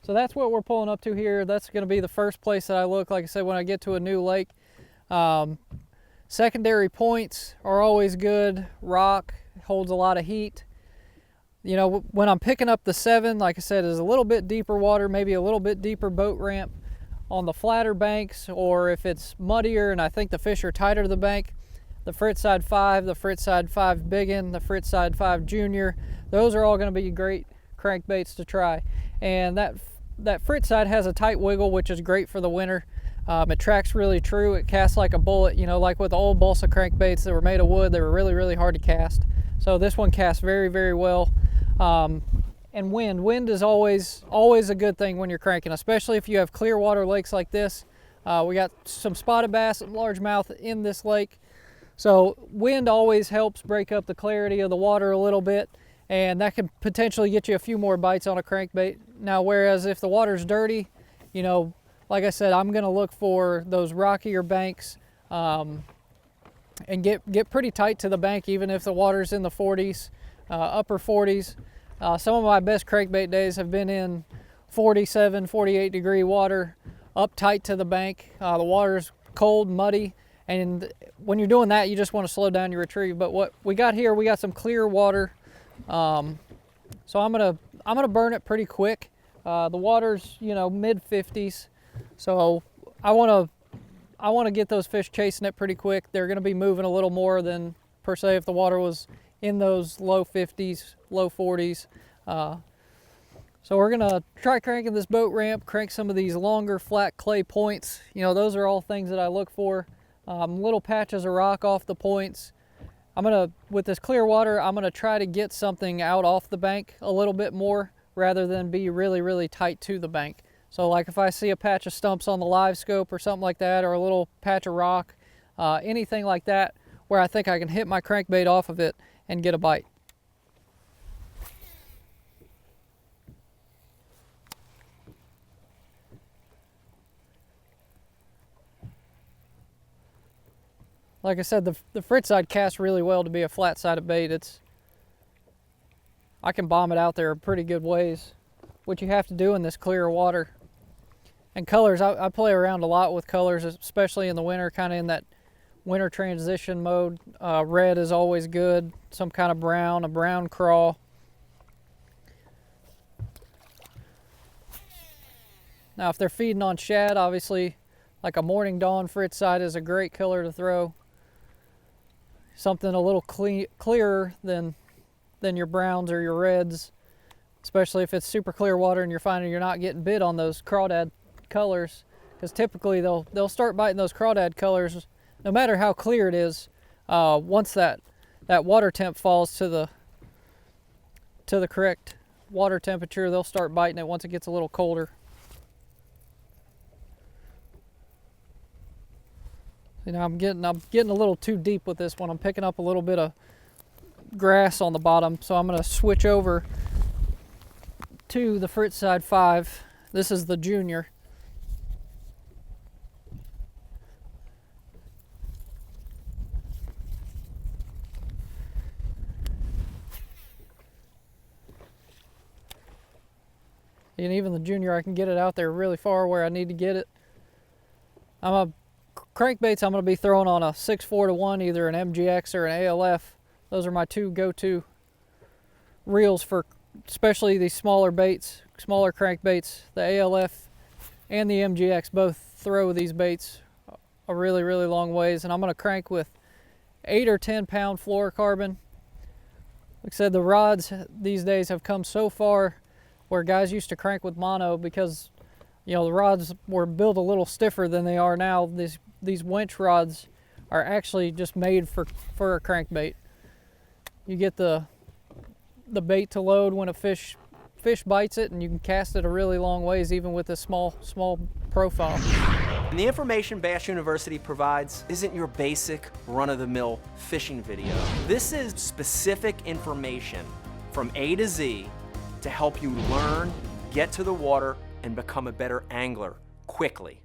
So that's what we're pulling up to here. That's going to be the first place that I look, like I said, when I get to a new lake. Secondary points are always good. Rock holds a lot of heat. You know, when I'm picking up the 7, like I said, is a little bit deeper water, maybe a little bit deeper boat ramp on the flatter banks, or if it's muddier and I think the fish are tighter to the bank, the Frittside 5, the Frittside 5 Biggun, the Frittside 5 Junior, those are all going to be great crankbaits to try. And that Frittside has a tight wiggle, which is great for the winter. It tracks really true. It casts like a bullet. You know, like with the old balsa crankbaits that were made of wood, they were really, really hard to cast. So this one casts very, very well. And wind is always a good thing when you're cranking, especially if you have clear water lakes like this. We got some spotted bass and largemouth in this lake. So wind always helps break up the clarity of the water a little bit, and that can potentially get you a few more bites on a crankbait. Now, whereas if the water's dirty, you know, like I said, I'm gonna look for those rockier banks and get pretty tight to the bank, even if the water's in the 40s, upper 40s. Some of my best crankbait days have been in 47, 48 degree water, up tight to the bank. The water's cold, muddy, and when you're doing that, you just want to slow down your retrieve. But what we got here, we got some clear water, so I'm gonna burn it pretty quick. The water's, you know, mid 50s, so I want to get those fish chasing it pretty quick. They're going to be moving a little more than per se if the water was in those low 50s, low 40s. So we're gonna try cranking this boat ramp, crank some of these longer flat clay points. You know, those are all things that I look for. Little patches of rock off the points. With this clear water, I'm gonna try to get something out off the bank a little bit more rather than be really, really tight to the bank. So like if I see a patch of stumps on the live scope or something like that, or a little patch of rock, anything like that where I think I can hit my crankbait off of it and get a bite. Like I said, the Frittside casts really well to be a flat-sided bait. I can bomb it out there a pretty good ways, which you have to do in this clear water. And colors, I play around a lot with colors, especially in the winter, kind of in that winter transition mode. Red is always good, some kind of brown, a brown crawl. Now if they're feeding on shad, obviously like a morning dawn Frittside is a great color to throw. Something a little clearer than your browns or your reds, especially if it's super clear water and you're finding you're not getting bit on those crawdad colors, because typically they'll start biting those crawdad colors no matter how clear it is. Once that water temp falls to the correct water temperature, they'll start biting it once it gets a little colder. You know, I'm getting a little too deep with this one. I'm picking up a little bit of grass on the bottom, so I'm going to switch over to the Frittside 5. This is the Junior. And even the Junior, I can get it out there really far where I need to get it. Crankbaits I'm going to be throwing on a 6-4-1, either an MGX or an ALF. Those are my two go-to reels for especially these smaller baits, smaller crankbaits. The ALF and the MGX both throw these baits a really, really long ways, and I'm going to crank with 8 or 10 pound fluorocarbon. Like I said, the rods these days have come so far where guys used to crank with mono because, you know, the rods were built a little stiffer than they are now. These winch rods are actually just made for a crankbait. You get the bait to load when a fish bites it, and you can cast it a really long ways even with a small profile. And the information Bass University provides isn't your basic run-of-the-mill fishing video. This is specific information from A to Z to help you learn, get to the water, and become a better angler quickly.